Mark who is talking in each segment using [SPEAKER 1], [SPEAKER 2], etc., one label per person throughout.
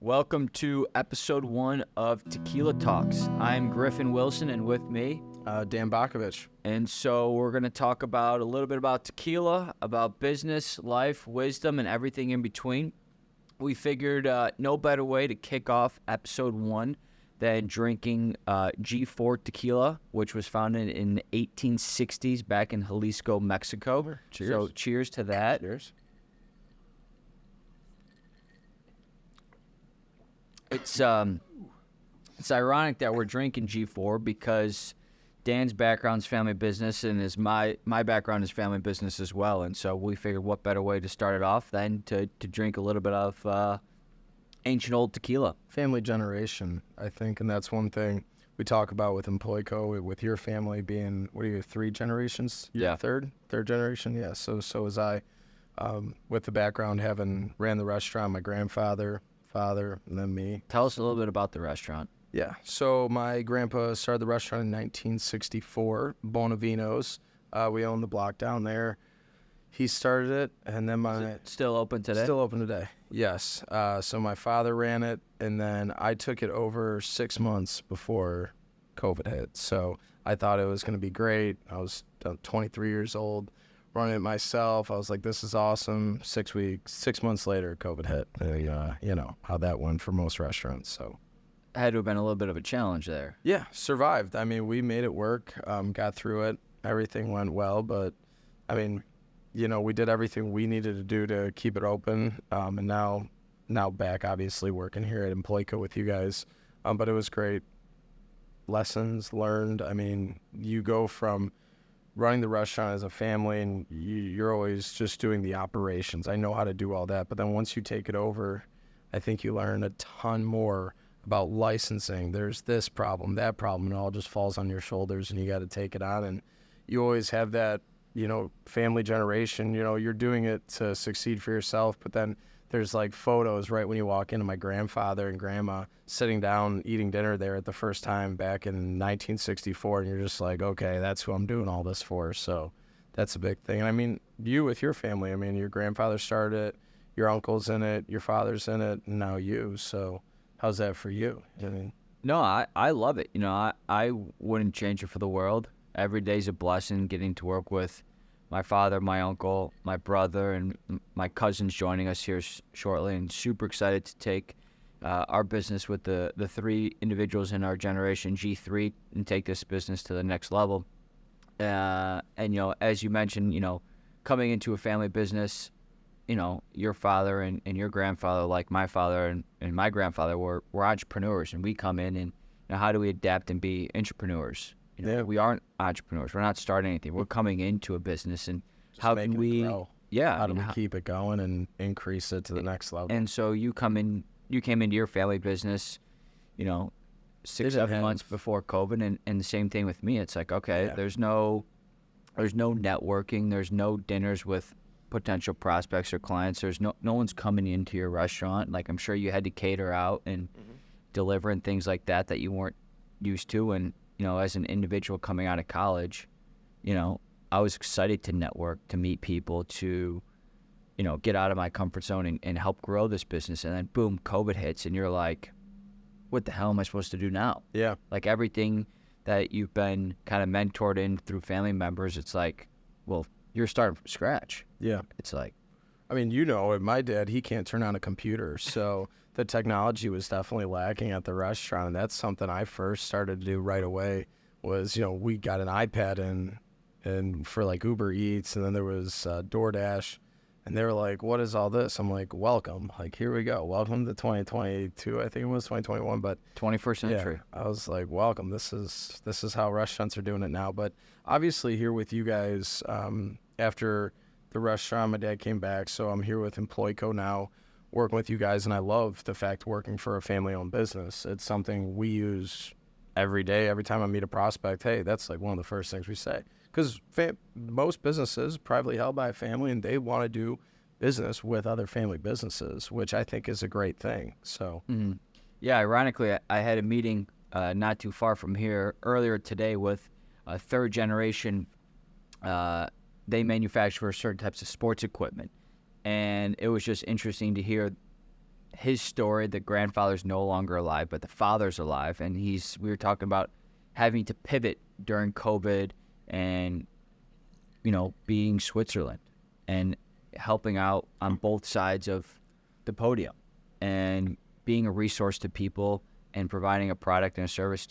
[SPEAKER 1] Welcome to episode 1 of Tequila Talks. I'm Griffen Wilson, and with me,
[SPEAKER 2] Dan Bakovich.
[SPEAKER 1] And so we're going to talk about a little bit about tequila, about business, life, wisdom, and everything in between. We figured no better way to kick off episode 1 than drinking G4 tequila, which was founded in the 1860s back in Jalisco, Mexico.
[SPEAKER 2] Cheers.
[SPEAKER 1] So cheers to that.
[SPEAKER 2] Cheers.
[SPEAKER 1] It's ironic that we're drinking G4 because Dan's background's family business and my background is family business as well. And so we figured what better way to start it off than to drink a little bit of ancient old tequila.
[SPEAKER 2] Family generation, I think, and that's one thing we talk about with Employco, with your family being, what are you, 3 generations?
[SPEAKER 1] Yeah.
[SPEAKER 2] Third generation? Yeah, so was I. With the background, having ran the restaurant, my grandfather, father, and then me.
[SPEAKER 1] Tell us a little bit about the restaurant.
[SPEAKER 2] Yeah, so my grandpa started the restaurant in 1964, Bonavinos. We own the block down there. He started it, and then
[SPEAKER 1] Is it still open today?
[SPEAKER 2] Still open today, yes. So my father ran it, and then I took it over 6 months before COVID hit. So I thought it was going to be great. I was 23 years old, running it myself. I was like, this is awesome. 6 months later, COVID hit. You know how that went for most restaurants, so.
[SPEAKER 1] Had to have been a little bit of a challenge there.
[SPEAKER 2] Yeah, survived. I mean, we made it work, got through it. Everything went well, but, I mean, you know, we did everything we needed to do to keep it open, and now back, obviously, working here at Employco with you guys. But it was great. Lessons learned. I mean, you go from running the restaurant as a family, and you're always just doing the operations. I know how to do all that, but then once you take it over, I think you learn a ton more about licensing. There's this problem, that problem, and it all just falls on your shoulders, and you got to take it on. And you always have that, you know, family generation. You know, you're doing it to succeed for yourself, but then there's like photos right when you walk into my grandfather and grandma sitting down eating dinner there at the first time back in 1964, and you're just like, okay, that's who I'm doing all this for. So that's a big thing. And I mean, you with your family, I mean, your grandfather started it, your uncle's in it, your father's in it, and now you. So how's that for you? I mean,
[SPEAKER 1] No, I love it. You know, I wouldn't change it for the world. Every day's a blessing getting to work with my father, my uncle, my brother, and my cousin's joining us here shortly, and super excited to take our business with the 3 individuals in our generation, G3, and take this business to the next level. And, you know, as you mentioned, you know, coming into a family business, you know, your father and your grandfather, like my father and my grandfather, were entrepreneurs, and we come in and, you know, how do we adapt and be entrepreneurs? You know,
[SPEAKER 2] Yeah.
[SPEAKER 1] We aren't entrepreneurs. We're not starting anything. We're coming into a business, and
[SPEAKER 2] just
[SPEAKER 1] how
[SPEAKER 2] making
[SPEAKER 1] can
[SPEAKER 2] it
[SPEAKER 1] we?
[SPEAKER 2] grow.
[SPEAKER 1] Yeah.
[SPEAKER 2] How do we keep it going and increase it to the next level?
[SPEAKER 1] And so you came into your family business, you know, 6-7 months before COVID, and the same thing with me. It's like, okay,
[SPEAKER 2] Yeah.
[SPEAKER 1] there's no networking. There's no dinners with potential prospects or clients. There's no one's coming into your restaurant. Like, I'm sure you had to cater out and deliver and things like that you weren't used to. And, you know, as an individual coming out of college, you know, I was excited to network, to meet people, to, you know, get out of my comfort zone and help grow this business. And then boom, COVID hits, and you're like, what the hell am I supposed to do now?
[SPEAKER 2] Yeah.
[SPEAKER 1] Like, everything that you've been kind of mentored in through family members, it's like, well, you're starting from scratch.
[SPEAKER 2] Yeah.
[SPEAKER 1] It's like,
[SPEAKER 2] I mean, you know, my dad, he can't turn on a computer, so the technology was definitely lacking at the restaurant, and that's something I first started to do right away was, you know, we got an iPad and for like Uber Eats, and then there was DoorDash, and they were like, what is all this? I'm like, welcome. Like, here we go. Welcome to 2022. I think it was 2021, but
[SPEAKER 1] 21st century.
[SPEAKER 2] yeah, I was like, welcome. This is how restaurants are doing it now. But obviously here with you guys, after the restaurant, my dad came back, so I'm here with Employco now, working with you guys, and I love the fact working for a family-owned business. It's something we use every day. Every time I meet a prospect, hey, that's like one of the first things we say. Because most businesses privately held by a family, and they want to do business with other family businesses, which I think is a great thing. So,
[SPEAKER 1] Yeah, ironically, I had a meeting not too far from here earlier today with a 3rd generation. They manufacture certain types of sports equipment, and it was just interesting to hear his story. The grandfather's no longer alive, but the father's alive, and we were talking about having to pivot during COVID and, being Switzerland and helping out on both sides of the podium and being a resource to people and providing a product and a service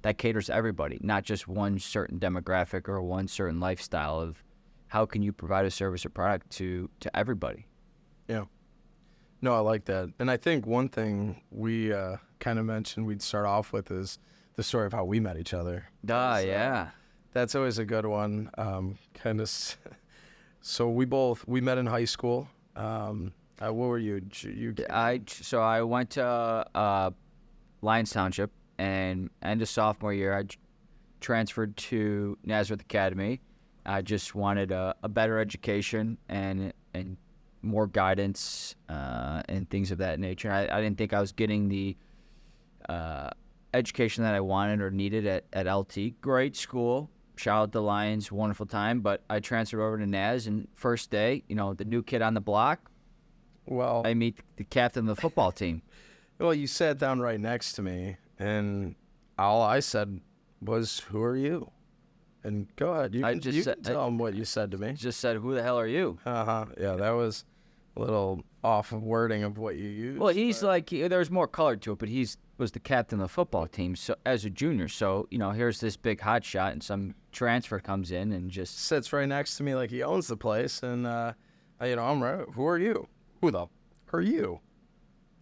[SPEAKER 1] that caters to everybody, not just one certain demographic or one certain lifestyle. Of how can you provide a service or product to everybody?
[SPEAKER 2] Yeah. No, I like that. And I think one thing we kind of mentioned we'd start off with is the story of how we met each other.
[SPEAKER 1] Yeah.
[SPEAKER 2] That's always a good one. So we met in high school. What were you?
[SPEAKER 1] I went to Lyons Township, and end of sophomore year, I transferred to Nazareth Academy. I just wanted a better education and more guidance and things of that nature. I didn't think I was getting the education that I wanted or needed at LT. Great school. Shout out to Lions, wonderful time. But I transferred over to Naz, and first day, the new kid on the block,
[SPEAKER 2] well,
[SPEAKER 1] I meet the captain of the football team.
[SPEAKER 2] Well, you sat down right next to me, and all I said was, "Who are you?" And go ahead. You can tell him what you said to me.
[SPEAKER 1] Just said, "Who the hell are you?"
[SPEAKER 2] Yeah, that was a little off of wording of what you used.
[SPEAKER 1] Well, he's there's more color to it, but was the captain of the football team so as a junior. So, here's this big hot shot, and some transfer comes in and just
[SPEAKER 2] sits right next to me like he owns the place. And, I'm right. Who are you? Who the are you?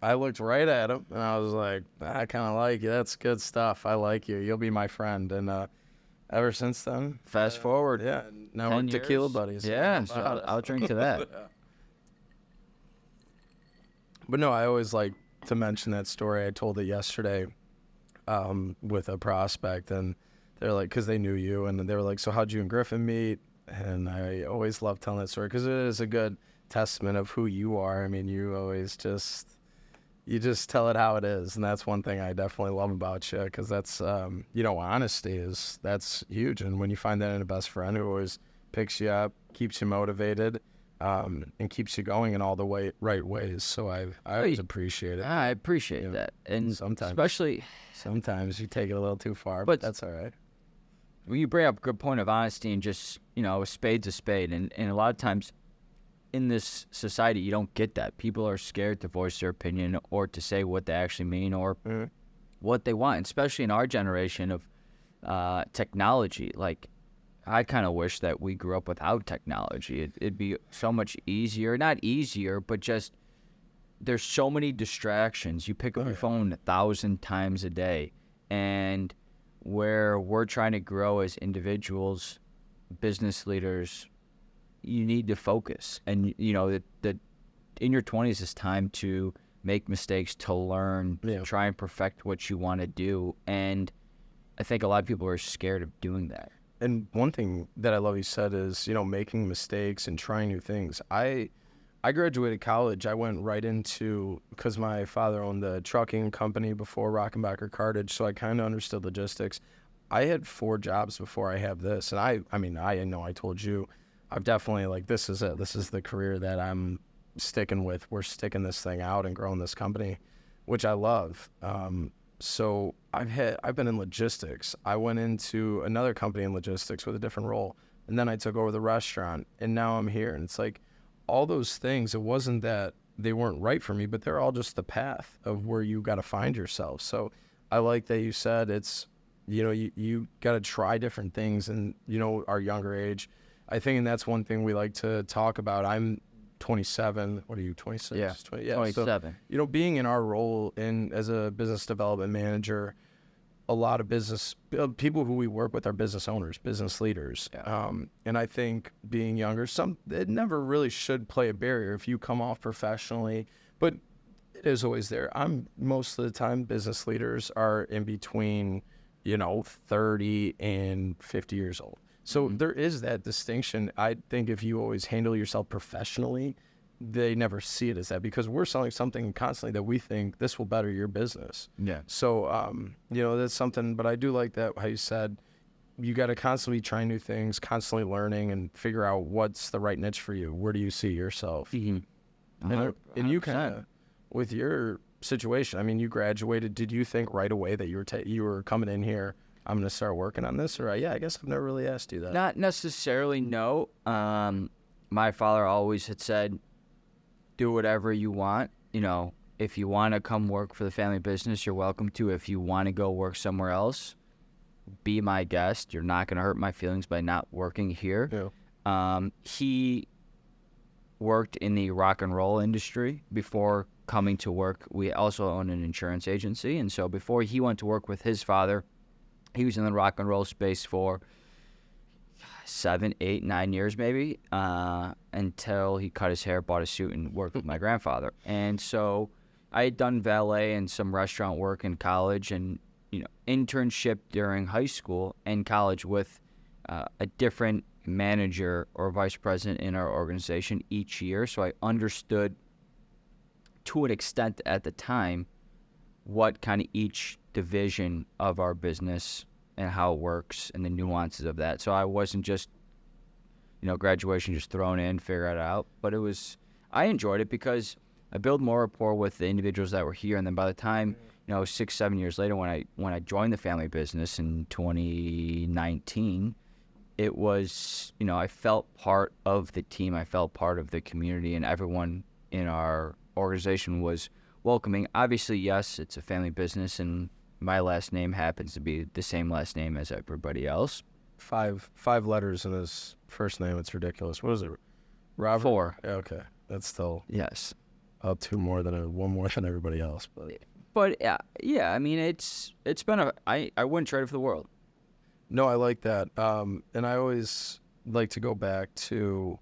[SPEAKER 2] I looked right at him, and I was like, I kind of like you. That's good stuff. I like you. You'll be my friend. And ever since then.
[SPEAKER 1] Fast forward.
[SPEAKER 2] Yeah. Now we're tequila buddies.
[SPEAKER 1] Yeah, so I'll drink to that.
[SPEAKER 2] But no, I always like to mention that story. I told it yesterday with a prospect, and they're like, because they knew you, and they were like, so how'd you and Griffen meet? And I always love telling that story because it is a good testament of who you are. I mean, you always just tell it how it is, and that's one thing I definitely love about you, because that's honesty that's huge. And when you find that in a best friend who always picks you up, keeps you motivated, and keeps you going in all the right ways. So I always appreciate it.
[SPEAKER 1] I appreciate that. And
[SPEAKER 2] sometimes you take it a little too far, but that's all right.
[SPEAKER 1] Well, you bring up a good point of honesty, and just, a spade's a spade. And a lot of times in this society, you don't get that. People are scared to voice their opinion or to say what they actually mean or what they want, especially in our generation of technology. Like, I kind of wish that we grew up without technology. It'd be so much easier. Not easier, but just there's so many distractions. You pick up your phone 1,000 times a day. And where we're trying to grow as individuals, business leaders, you need to focus. And, that in your 20s is time to make mistakes, to learn, to try and perfect what you want to do. And I think a lot of people are scared of doing that.
[SPEAKER 2] And one thing that I love you said is, making mistakes and trying new things. I graduated college. I went right into, because my father owned the trucking company before Rockenbacker Cartage, so I kind of understood logistics. I had 4 jobs before I have this. And I know I told you, I've definitely, this is it. This is the career that I'm sticking with. We're sticking this thing out and growing this company, which I love. So I've been in logistics. I went into another company in logistics with a different role, and then I took over the restaurant, and now I'm here. And it's like all those things, it wasn't that they weren't right for me, but they're all just the path of where you got to find yourself. So I like that you said it's, you got to try different things and, our younger age. I think, and that's one thing we like to talk about. I'm 27. What are you, 26?
[SPEAKER 1] Yeah, 27.
[SPEAKER 2] So, being in our role as a business development manager, a lot of business people who we work with are business owners, business leaders.
[SPEAKER 1] Yeah.
[SPEAKER 2] And I think being younger, it never really should play a barrier if you come off professionally, but it is always there. Most of the time, business leaders are in between, 30 and 50 years old. So there is that distinction. I think if you always handle yourself professionally, they never see it as that, because we're selling something constantly that we think this will better your business.
[SPEAKER 1] Yeah.
[SPEAKER 2] So, that's something, but I do like that, how you said, you got to constantly try new things, constantly learning and figure out what's the right niche for you. Where do you see yourself?
[SPEAKER 1] Mm-hmm.
[SPEAKER 2] And you kind of with your situation, I mean, you graduated. Did you think right away that you were coming in here, I'm going to start working on this? Or, yeah, I guess I've never really asked you that.
[SPEAKER 1] Not necessarily, no. My father always had said, do whatever you want. You know, if you want to come work for the family business, you're welcome to. If you want to go work somewhere else, be my guest. You're not going to hurt my feelings by not working here.
[SPEAKER 2] Yeah.
[SPEAKER 1] He worked in the rock and roll industry before coming to work. We also own an insurance agency. And so before he went to work with his father, he was in the rock and roll space for 7, 8, 9 years maybe, until he cut his hair, bought a suit, and worked with my grandfather. And so I had done valet and some restaurant work in college, and internship during high school and college with a different manager or vice president in our organization each year. So I understood to an extent at the time what kind of each division of our business and how it works and the nuances of that. So I wasn't just, graduation just thrown in, figure it out. But I enjoyed it because I built more rapport with the individuals that were here. And then by the time, 6, 7 years later, when I joined the family business in 2019, it was, I felt part of the team. I felt part of the community, and everyone in our organization was welcoming. Obviously, yes, it's a family business, and my last name happens to be the same last name as everybody else.
[SPEAKER 2] Five letters in his first name. It's ridiculous. What is it? Robert?
[SPEAKER 1] 4.
[SPEAKER 2] Yeah, okay. That's still
[SPEAKER 1] Yes.
[SPEAKER 2] one more than everybody else.
[SPEAKER 1] But yeah, I mean, it's been I wouldn't trade it for the world.
[SPEAKER 2] No, I like that. And I always like to go back to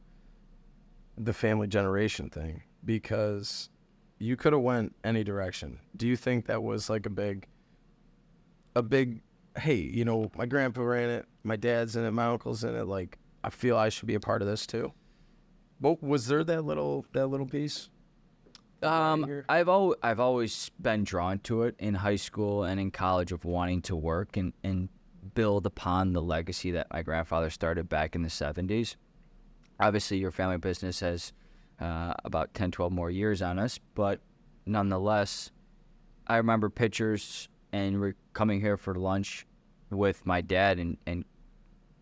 [SPEAKER 2] the family generation thing, because you could have went any direction. Do you think that was like a big, hey, my grandpa ran it, my dad's in it, my uncle's in it, like, I feel I should be a part of this too? But was there that little piece?
[SPEAKER 1] I've always been drawn to it in high school and in college, of wanting to work and build upon the legacy that my grandfather started back in the 70s. Obviously, your family business has about 10, 12 more years on us, but nonetheless, I remember pictures, and we're coming here for lunch with my dad and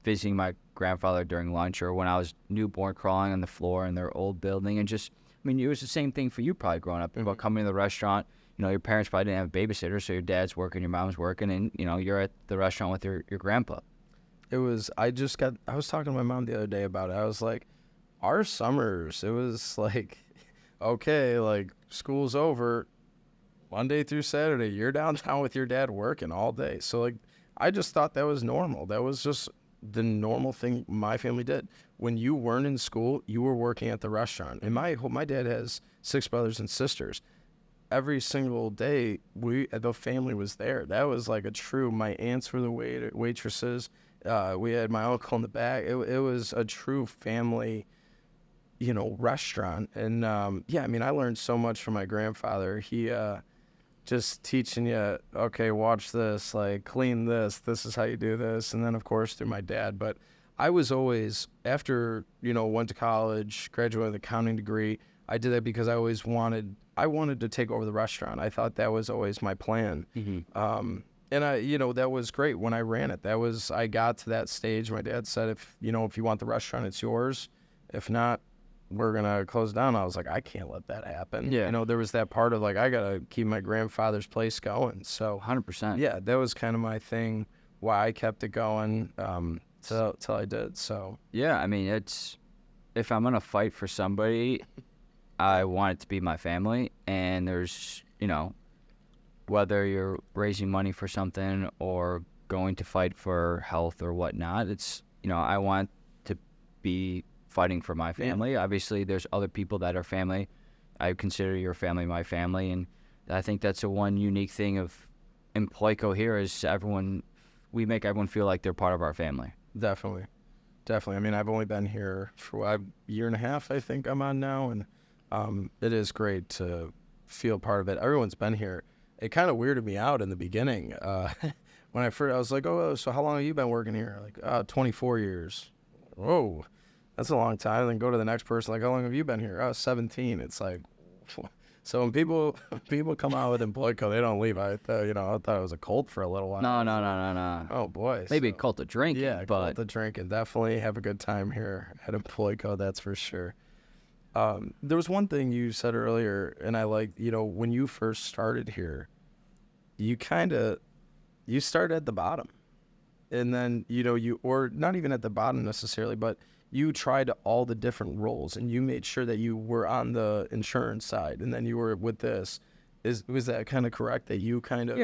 [SPEAKER 1] visiting my grandfather during lunch, or when I was newborn, crawling on the floor in their old building, and just, it was the same thing for you probably growing up, about coming to the restaurant. Your parents probably didn't have a babysitter, so your dad's working, your mom's working, and, you're at the restaurant with your grandpa.
[SPEAKER 2] I was talking to my mom the other day about it. I was like, our summers, it was like, okay, like, school's over, Monday through Saturday, you're downtown with your dad working all day. So, like, I just thought that was normal. That was just the normal thing my family did. When you weren't in school, you were working at the restaurant. And my dad has 6 brothers and sisters. Every single day, the family was there. That was like my aunts were the waitresses. We had my uncle in the back. It was a true family, restaurant. And, I learned so much from my grandfather. He, just teaching you, okay, watch this, like, clean this is how you do this. And then, of course, through my dad. But I was always, after, went to college, graduated with an accounting degree, I did that because I wanted to take over the restaurant. I thought that was always my plan.
[SPEAKER 1] Mm-hmm.
[SPEAKER 2] And that was great when I ran it. I got to that stage. My dad said, if you want the restaurant, it's yours. If not, we're going to close down. I was like, I can't let that happen.
[SPEAKER 1] Yeah.
[SPEAKER 2] There was that part of, like, I got to keep my grandfather's place going. So
[SPEAKER 1] 100%.
[SPEAKER 2] Yeah, that was kind of my thing, why I kept it going till I did. So
[SPEAKER 1] yeah, if I'm going to fight for somebody, I want it to be my family. And there's, whether you're raising money for something or going to fight for health or whatnot, it's, I want to be fighting for my family. Yeah. Obviously, there's other people that are family. I consider your family my family, and I think that's the one unique thing of Employco here is we make everyone feel like they're part of our family.
[SPEAKER 2] Definitely. I've only been here for a year and a half, I think I'm on now, and it is great to feel part of it. Everyone's been here. It kind of weirded me out in the beginning. When I was like, oh, so how long have you been working here? Like, 24 years. Whoa. That's a long time. And then go to the next person, like, how long have you been here? 17. It's like, So when people come out with employee code, they don't leave. I thought it was a cult for a little while.
[SPEAKER 1] No.
[SPEAKER 2] Oh boy.
[SPEAKER 1] Maybe a
[SPEAKER 2] So,
[SPEAKER 1] cult of drinking,
[SPEAKER 2] yeah,
[SPEAKER 1] but
[SPEAKER 2] cult of drinking. Definitely have a good time here at employee code. That's for sure. There was one thing you said earlier, and I like, when you first started here, you started at the bottom, and then or not even at the bottom necessarily, but you tried all the different roles, and you made sure that you were on the insurance side, and then you were with this. Was that kind of correct, that you kind of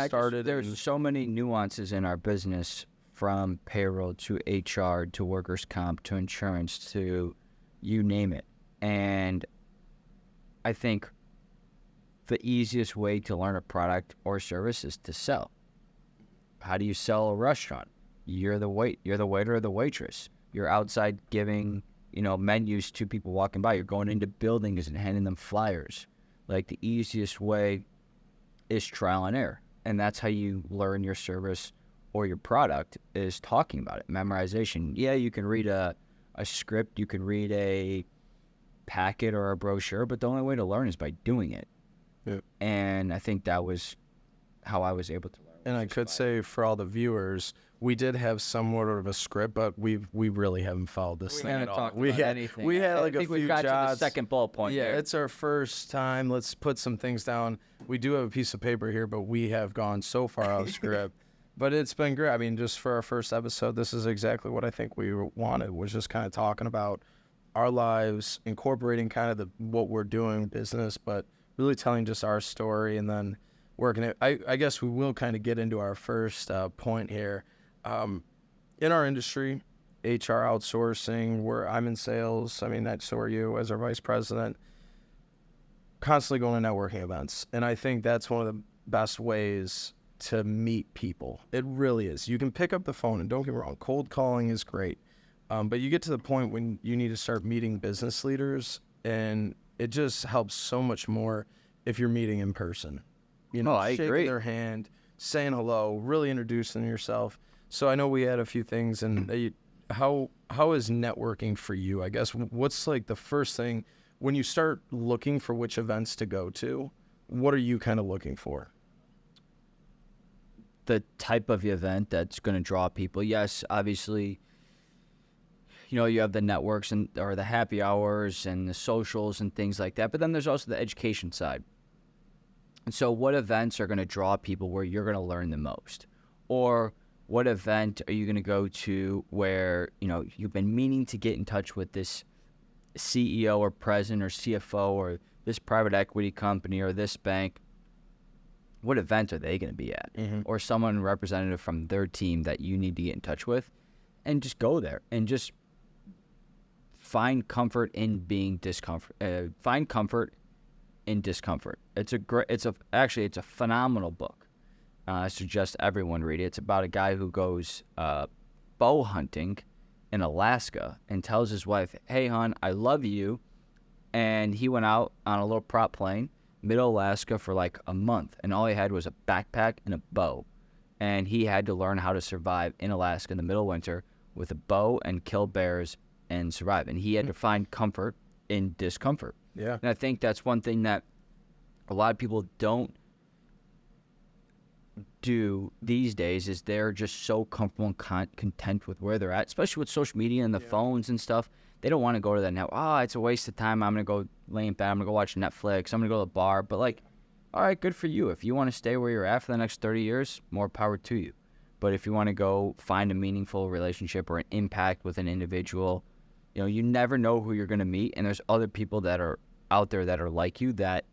[SPEAKER 2] started?
[SPEAKER 1] There's so many nuances in our business, from payroll to HR to workers' comp to insurance to you name it. And I think the easiest way to learn a product or service is to sell. How do you sell a restaurant? You're the waiter or the waitress. You're outside giving, menus to people walking by. You're going into buildings and handing them flyers. Like, the easiest way is trial and error. And that's how you learn your service or your product, is talking about it, memorization. Yeah, you can read a script, you can read a packet or a brochure, but the only way to learn is by doing it.
[SPEAKER 2] Yeah.
[SPEAKER 1] And I think that was how I was able to learn.
[SPEAKER 2] And I could say, for all the viewers, we did have somewhat of a script, but we really haven't followed this thing at all.
[SPEAKER 1] We had anything.
[SPEAKER 2] We had
[SPEAKER 1] I
[SPEAKER 2] like a
[SPEAKER 1] think
[SPEAKER 2] few
[SPEAKER 1] we got
[SPEAKER 2] jots.
[SPEAKER 1] to the second bullet point.
[SPEAKER 2] Yeah,
[SPEAKER 1] there.
[SPEAKER 2] it's our first time. Let's put some things down. We do have a piece of paper here, but we have gone so far out of script. But it's been great. I mean, just for our first episode, this is exactly what I think we wanted, was just kind of talking about our lives, incorporating kind of what we're doing business, but really telling just our story, and then working it. I guess we will kind of get into our first point here. In our industry, HR outsourcing, where I'm in sales, I mean, so are you as our vice president, constantly going to networking events. And I think that's one of the best ways to meet people. It really is. You can pick up the phone, and don't get me wrong, cold calling is great. But you get to the point when you need to start meeting business leaders, and it just helps so much more if you're meeting in person.
[SPEAKER 1] I
[SPEAKER 2] shaking
[SPEAKER 1] agree.
[SPEAKER 2] their hand, saying hello, really introducing yourself. So I know we had a few things, and how is networking for you? I guess, what's like the first thing when you start looking for which events to go to? What are you kind of looking for?
[SPEAKER 1] The type of event that's going to draw people. Yes, obviously, you have the networks or the happy hours and the socials and things like that. But then there's also the education side. And so what events are going to draw people where you're going to learn the most? Or what event are you going to go to where, you've been meaning to get in touch with this CEO or president or CFO or this private equity company or this bank? What event are they going to be at?
[SPEAKER 2] Mm-hmm.
[SPEAKER 1] Or someone representative from their team that you need to get in touch with, and just go there and just find comfort in being discomfort. Find comfort in discomfort. It's a phenomenal book. I suggest everyone read it. It's about a guy who goes bow hunting in Alaska and tells his wife, "Hey, hon, I love you." And he went out on a little prop plane, middle Alaska, for like a month, and all he had was a backpack and a bow. And he had to learn how to survive in Alaska in the middle of winter with a bow and kill bears and survive. And he had to find comfort in discomfort.
[SPEAKER 2] Yeah.
[SPEAKER 1] And I think that's one thing that a lot of people don't do these days, is they're just so comfortable and content with where they're at, especially with social media and the phones and stuff. They don't want to go to that now. It's a waste of time. I'm going to go lay in bed. I'm going to go watch Netflix. I'm going to go to the bar. But, all right, good for you. If you want to stay where you're at for the next 30 years, more power to you. But if you want to go find a meaningful relationship or an impact with an individual, you never know who you're going to meet. And there's other people that are out there that are like you, that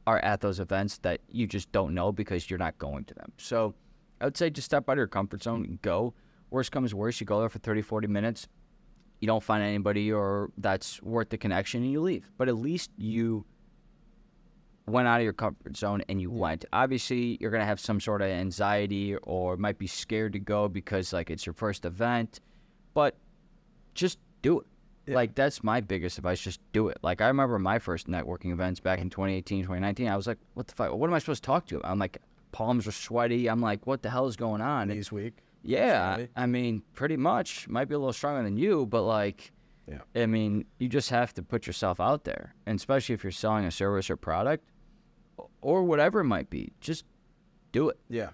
[SPEAKER 1] are at those events that you just don't know because you're not going to them. So I would say just step out of your comfort zone and go. Worst comes worst, you go there for 30, 40 minutes. You don't find anybody or that's worth the connection, and you leave. But at least you went out of your comfort zone and you went. Obviously, you're going to have some sort of anxiety or might be scared to go because, it's your first event. But just do it.
[SPEAKER 2] Yeah.
[SPEAKER 1] That's my biggest advice. Just do it. I remember my first networking events back in 2018, 2019. I was like, what the fuck? What am I supposed to talk to? I'm like, palms are sweaty. I'm like, what the hell is going on?
[SPEAKER 2] Knees weak.
[SPEAKER 1] Yeah, I mean, pretty much. Might be a little stronger than you, but
[SPEAKER 2] Yeah.
[SPEAKER 1] I mean, you just have to put yourself out there, and especially if you're selling a service or product or whatever it might be, just do it.
[SPEAKER 2] Yeah.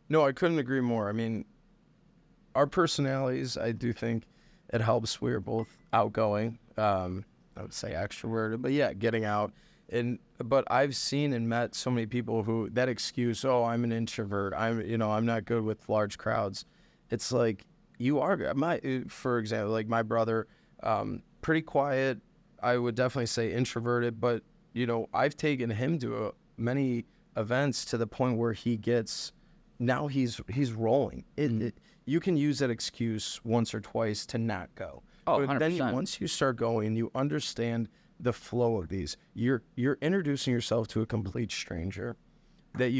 [SPEAKER 2] No, I couldn't agree more. I mean, our personalities, I do think it helps. We're both outgoing. I would say extroverted, but yeah, getting out. But I've seen and met so many people who that excuse, oh, I'm an introvert. I'm not good with large crowds. It's like you are. For example, like my brother, pretty quiet. I would definitely say introverted, but I've taken him to many events to the point where now he's rolling. You can use that excuse once or twice to not go.
[SPEAKER 1] Oh,
[SPEAKER 2] But
[SPEAKER 1] 100%.
[SPEAKER 2] then once you start going, you understand the flow of these. You're introducing yourself to a complete stranger that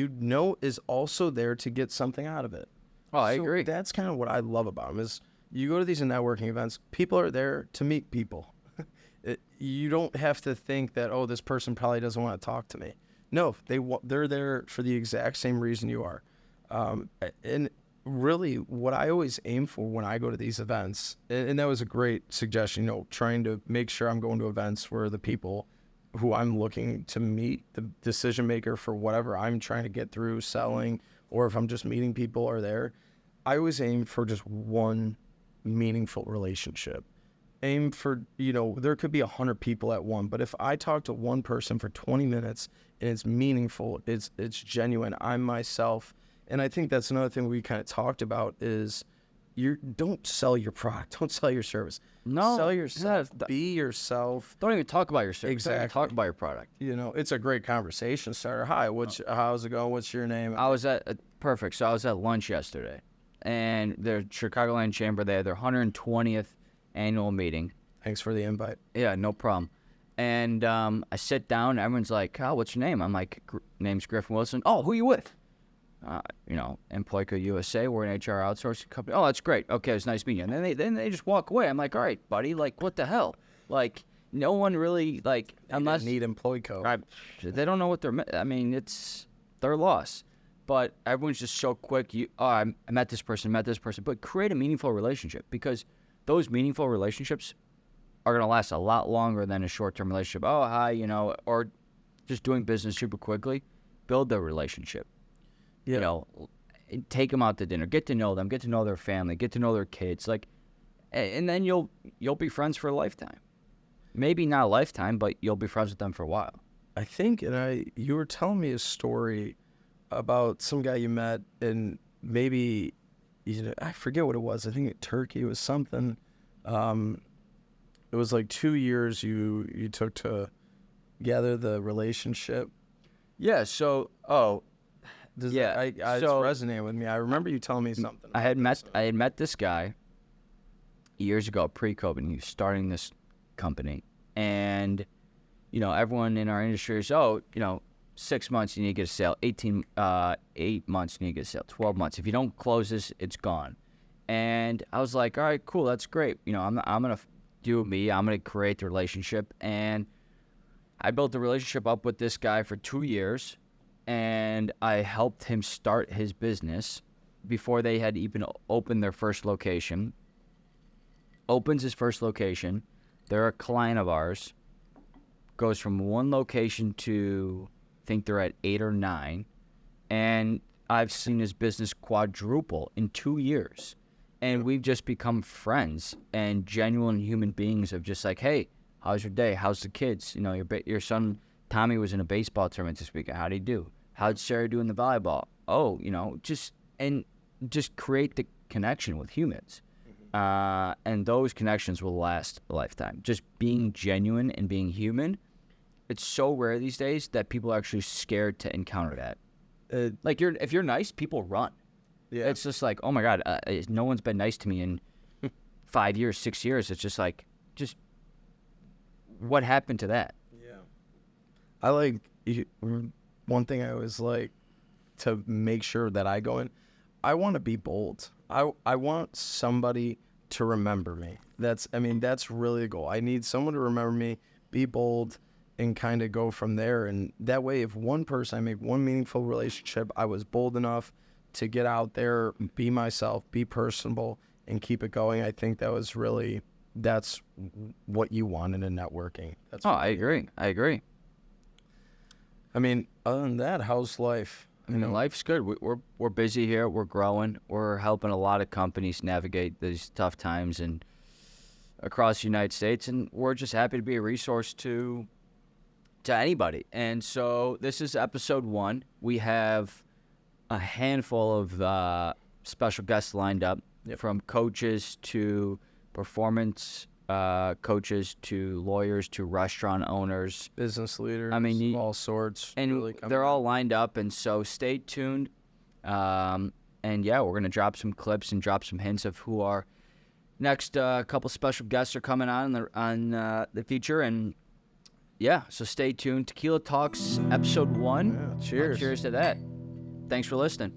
[SPEAKER 2] is also there to get something out of it.
[SPEAKER 1] Oh, I agree.
[SPEAKER 2] That's kind of what I love about them is you go to these networking events, people are there to meet people. You don't have to think that, oh, this person probably doesn't want to talk to me. No, they're there for the exact same reason you are. And really what I always aim for when I go to these events, and that was a great suggestion, trying to make sure I'm going to events where the people who I'm looking to meet, the decision maker for whatever I'm trying to get through selling, or if I'm just meeting people are there. I always aim for just one meaningful relationship. Aim for, there could be 100 people at one, but if I talk to one person for 20 minutes and it's meaningful, it's genuine, I'm myself. And I think that's another thing we kind of talked about is don't sell your product. Don't sell your service.
[SPEAKER 1] No.
[SPEAKER 2] Sell yourself. Be yourself.
[SPEAKER 1] Don't even talk about your service.
[SPEAKER 2] Exactly.
[SPEAKER 1] Don't even talk about your product.
[SPEAKER 2] It's a great conversation starter. Hi, how's it going? What's your name?
[SPEAKER 1] I was at lunch yesterday, and the Chicagoland Chamber, they had their 120th annual meeting.
[SPEAKER 2] Thanks for the invite.
[SPEAKER 1] Yeah, no problem. And I sit down. Everyone's like, "Oh, what's your name?" I'm like, "Name's Griffen Wilson." "Oh, who you with?" Employco USA, we're an HR outsourcing company. "Oh, that's great. Okay, it's nice meeting you." And then they just walk away. I'm like, "All right, buddy, like, what the hell?" Like, no one really, like, unless...
[SPEAKER 2] need Employco.
[SPEAKER 1] They don't know what it's their loss. But everyone's just so quick. I met this person. But create a meaningful relationship, because those meaningful relationships are going to last a lot longer than a short-term relationship. Oh, hi, or just doing business super quickly. Build the relationship.
[SPEAKER 2] Yeah.
[SPEAKER 1] Take them out to dinner, get to know them, get to know their family, get to know their kids, and then you'll be friends for a lifetime. Maybe not a lifetime, but you'll be friends with them for a while.
[SPEAKER 2] I think, you were telling me a story about some guy you met, and maybe, I forget what it was. I think Turkey was something. It was like 2 years you took to gather the relationship.
[SPEAKER 1] Yeah. So,
[SPEAKER 2] it's
[SPEAKER 1] so
[SPEAKER 2] resonating with me. I remember you telling me something.
[SPEAKER 1] I had met this guy years ago, pre-COVID. He was starting this company, and everyone in our industry is 6 months you need to get a sale, 8 months you need to get a sale, 12 months. If you don't close this, it's gone. And I was like, all right, cool, that's great. I'm gonna do me. I'm gonna create the relationship, and I built the relationship up with this guy for 2 years. And I helped him start his business before they had even opened their first location. Opens his first location. They're a client of ours. Goes from one location to, I think they're at 8 or 9. And I've seen his business quadruple in 2 years. And we've just become friends and genuine human beings of just like, hey, how's your day? How's the kids? Your son Tommy was in a baseball tournament this weekend. How'd he do? How'd Sarah do in the volleyball? Oh, just create the connection with humans. And those connections will last a lifetime. Just being genuine and being human. It's so rare these days that people are actually scared to encounter that. If you're nice, people run.
[SPEAKER 2] Yeah.
[SPEAKER 1] It's just like, oh my God, no one's been nice to me in 5 years, 6 years. It's just like, what happened to that?
[SPEAKER 2] Yeah. One thing I always like to make sure that I go in, I want to be bold. I want somebody to remember me. That's really the goal. I need someone to remember me, be bold, and kind of go from there. And that way, if one person, I make one meaningful relationship, I was bold enough to get out there, be myself, be personable, and keep it going. I think that was really that's what you want in a networking. That's
[SPEAKER 1] I agree.
[SPEAKER 2] I mean, other than that, how's life?
[SPEAKER 1] I mean, life's good. We're busy here. We're growing. We're helping a lot of companies navigate these tough times and across the United States, and we're just happy to be a resource to anybody. And so this is episode 1. We have a handful of special guests lined up, from coaches to performance coaches to lawyers to restaurant owners,
[SPEAKER 2] business leaders,
[SPEAKER 1] I mean,
[SPEAKER 2] all sorts.
[SPEAKER 1] and
[SPEAKER 2] really
[SPEAKER 1] they're all lined up. And so stay tuned. And yeah, we're gonna drop some clips and drop some hints of who our next couple special guests are coming on the feature. And yeah, so stay tuned. Tequila Talks, episode 1.
[SPEAKER 2] Yeah, cheers.
[SPEAKER 1] Cheers to that. Thanks for listening.